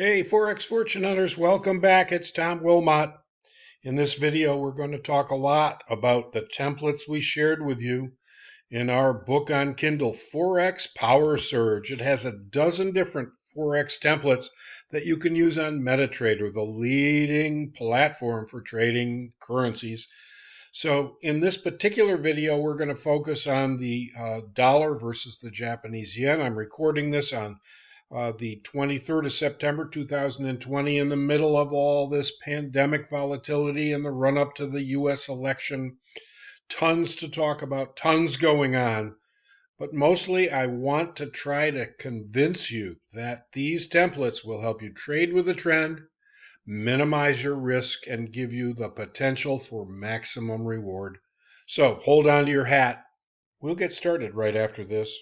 Hey, Forex Fortune Hunters, welcome back. It's Tom Wilmot. In this video, we're going to talk a lot about the templates we shared with you in our book on Kindle, Forex Power Surge. It has a dozen different Forex templates that you can use on Metatrader, the leading platform for trading currencies. So in this particular video, we're going to focus on the dollar versus the Japanese yen. I'm recording this on the 23rd of September 2020, in the middle of all this pandemic volatility and the run up to the US election. Tons to talk about, tons going on. But mostly, I want to try to convince you that these templates will help you trade with the trend, minimize your risk, and give you the potential for maximum reward. So hold on to your hat. We'll get started right after this.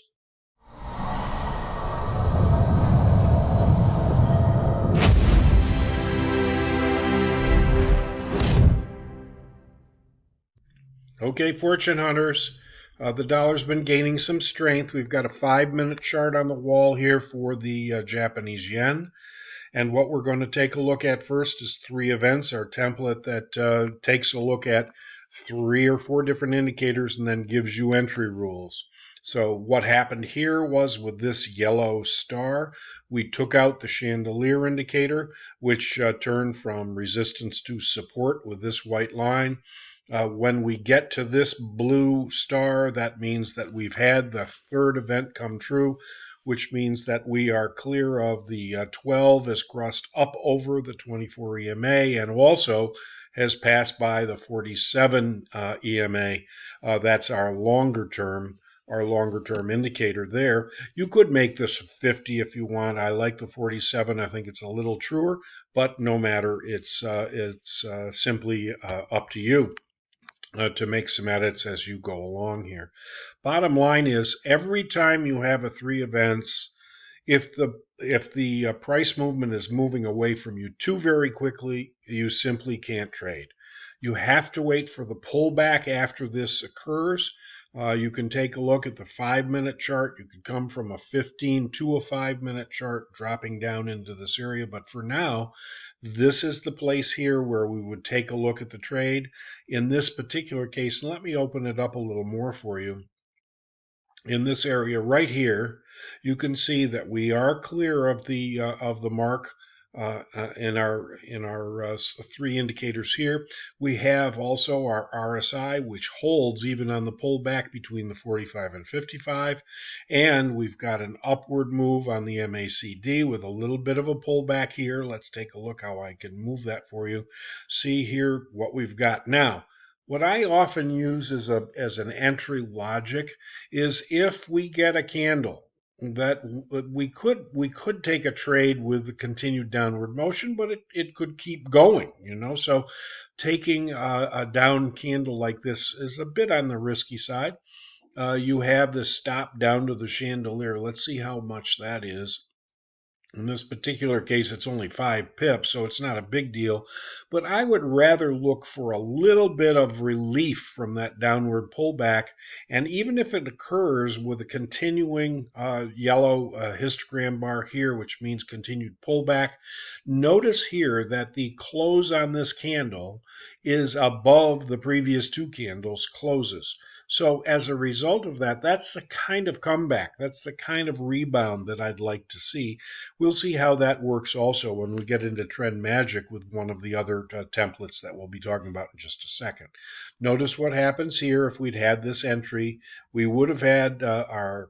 Okay, fortune hunters, the dollar's been gaining some strength. We've got a 5-minute chart on the wall here for the Japanese yen. And what we're going to take a look at first is three events, our template that takes a look at 3 or 4 different indicators and then gives you entry rules. So what happened here was, with this yellow star, we took out the chandelier indicator, which turned from resistance to support with this white line. When we get to this blue star, that means that we've had the third event come true, which means that we are clear of the 12, has crossed up over the 24 EMA, and also has passed by the 47 EMA. That's our longer term indicator there. You could make this 50 if you want. I like the 47. I think it's a little truer, but no matter. It's simply up to you to make some edits as you go along here. Bottom line is, every time you have a 3 events, if the price movement is moving away from you too very quickly, you simply can't trade. You have to wait for the pullback after this occurs. You can take a look at the 5-minute chart. You could come from a 15 to a 5-minute chart, dropping down into this area. But for now, this is the place here where we would take a look at the trade. In this particular case, let me open it up a little more for you. In this area right here, you can see that we are clear of the mark in our 3 indicators here. We have also our RSI, which holds even on the pullback between the 45 and 55, and we've got an upward move on the MACD with a little bit of a pullback here. Let's take a look how I can move that for you. See here what we've got now. What I often use as an entry logic is, if we get a candle that we could take a trade with the continued downward motion, but it could keep going, So taking a down candle like this is a bit on the risky side. You have this stop down to the chandelier. Let's see how much that is. In this particular case, it's only 5 pips, so it's not a big deal. But I would rather look for a little bit of relief from that downward pullback. And even if it occurs with a continuing yellow histogram bar here, which means continued pullback, notice here that the close on this candle is above the previous 2 candles' closes. So as a result of that, that's the kind of comeback, that's the kind of rebound that I'd like to see. We'll see how that works also when we get into trend magic with one of the other templates that we'll be talking about in just a second. Notice what happens here. If we'd had this entry, we would have had our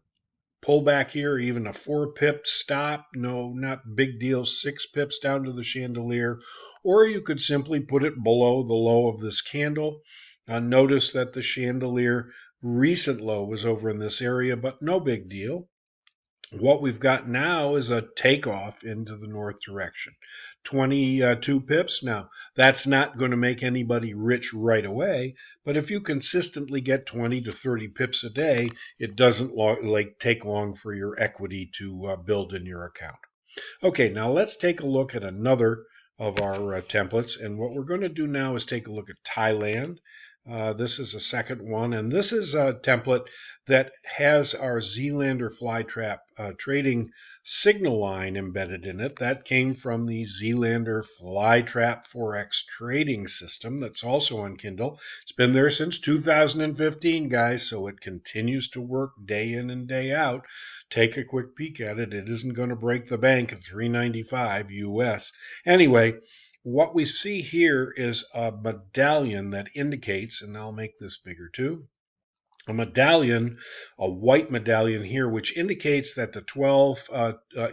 pullback here, even a 4-pip stop. No, not big deal. 6 pips down to the chandelier. Or you could simply put it below the low of this candle. Notice that the chandelier recent low was over in this area, but no big deal. What we've got now is a takeoff into the north direction. 22 pips. Now, that's not going to make anybody rich right away, but if you consistently get 20 to 30 pips a day, it doesn't take long for your equity to build in your account. Okay, now let's take a look at another of our templates, and what we're going to do now is take a look at Thailand. This is a second one, and this is a template that has our Zeelander Flytrap trading signal line embedded in it. That came from the Zeelander Flytrap Forex trading system that's also on Kindle. It's been there since 2015, guys, so it continues to work day in and day out. Take a quick peek at it. It isn't going to break the bank at $3.95 US. Anyway, what we see here is a medallion that indicates, and I'll make this bigger too, a medallion, a white medallion here, which indicates that the 12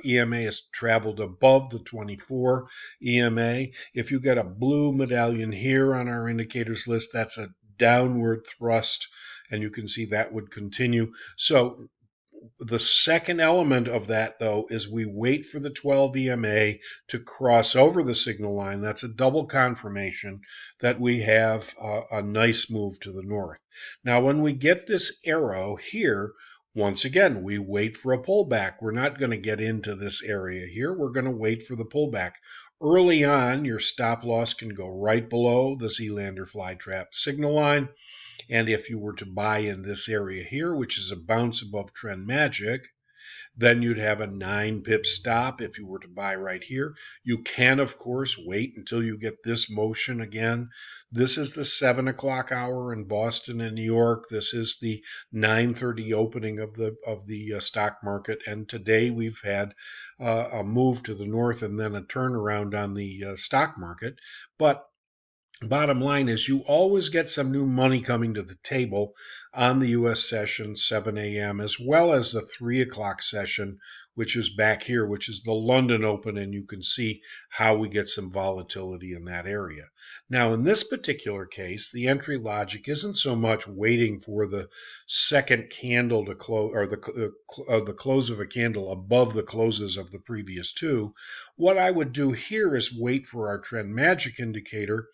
EMA has traveled above the 24 EMA. If you get a blue medallion here on our indicators list, that's a downward thrust, and you can see that would continue. So the second element of that, though, is we wait for the 12 EMA to cross over the signal line. That's a double confirmation that we have a nice move to the north. Now, when we get this arrow here, once again, we wait for a pullback. We're not going to get into this area here. We're going to wait for the pullback. Early on, your stop loss can go right below the Zeelander Flytrap signal line. And if you were to buy in this area here, which is a bounce above trend magic, then you'd have a 9 pip stop if you were to buy right here. You can, of course, wait until you get this motion again. This is the 7 o'clock hour in Boston and New York. This is the 9:30 opening of the stock market. And today we've had a move to the north and then a turnaround on the stock market. But bottom line is you always get some new money coming to the table on the U.S. session, 7 a.m., as well as the 3 o'clock session, which is back here, which is the London Open, and you can see how we get some volatility in that area. Now, in this particular case, the entry logic isn't so much waiting for the second candle to close, or the close of a candle above the closes of the previous two. What I would do here is wait for our trend magic indicator,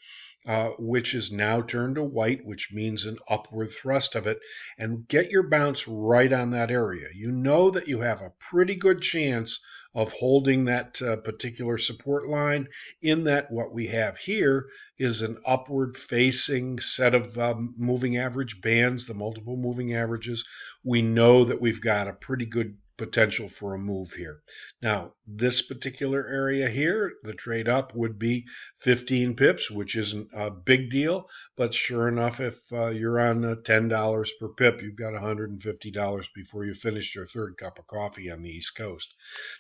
which is now turned to white, which means an upward thrust of it, and get your bounce right on that area. You know that you have a pretty good chance of holding that particular support line, in that what we have here is an upward facing set of moving average bands, the multiple moving averages. We know that we've got a pretty good potential for a move here. Now, this particular area here, the trade up would be 15 pips, which isn't a big deal, but sure enough, if you're on $10 per pip, you've got $150 before you finish your third cup of coffee on the East Coast.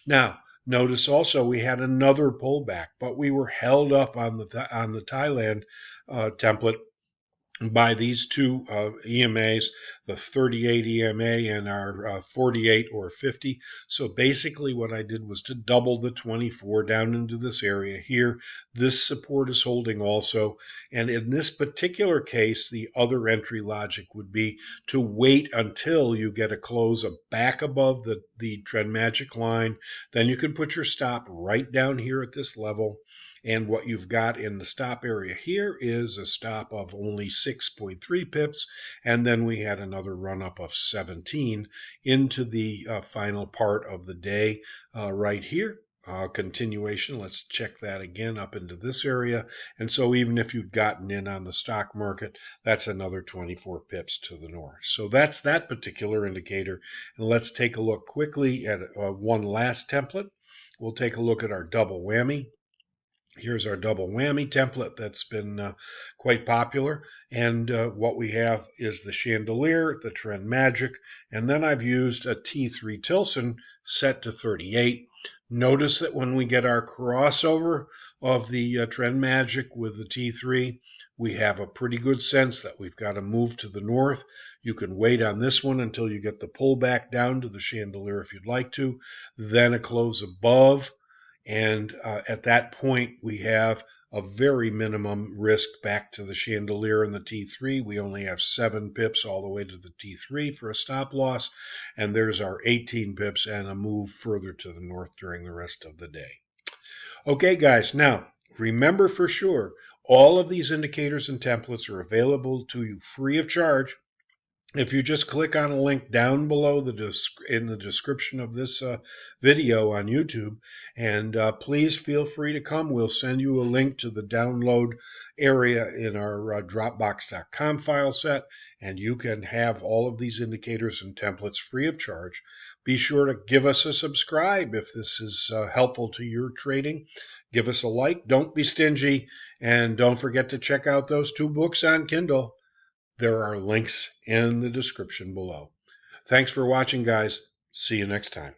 Now, notice also we had another pullback, but we were held up on the Thailand template by these two EMAs, the 38 EMA and our 48 or 50. So basically what I did was to double the 24 down into this area here. This support is holding also. And in this particular case, the other entry logic would be to wait until you get a close back above the trend magic line. Then you can put your stop right down here at this level. And what you've got in the stop area here is a stop of only 6.3 pips. And then we had another run up of 17 into the final part of the day right here. Continuation, let's check that again up into this area. And so even if you've gotten in on the stock market, that's another 24 pips to the north. So that's that particular indicator. And let's take a look quickly at one last template. We'll take a look at our double whammy. Here's our double whammy template that's been quite popular. And what we have is the chandelier, the trend magic, and then I've used a T3 Tilson set to 38. Notice that when we get our crossover of the trend magic with the T3, we have a pretty good sense that we've got to move to the north. You can wait on this one until you get the pullback down to the chandelier if you'd like to, then a close above. And at that point, we have a very minimum risk back to the chandelier and the T3. We only have 7 pips all the way to the T3 for a stop loss. And there's our 18 pips and a move further to the north during the rest of the day. Okay, guys, now remember for sure, all of these indicators and templates are available to you free of charge If you just click on a link down below in the description of this video on YouTube, and please feel free to come. We'll send you a link to the download area in our Dropbox.com file set, and you can have all of these indicators and templates free of charge. Be sure to give us a subscribe if this is helpful to your trading. Give us a like. Don't be stingy, and don't forget to check out those 2 books on Kindle. There are links in the description below. Thanks for watching, guys. See you next time.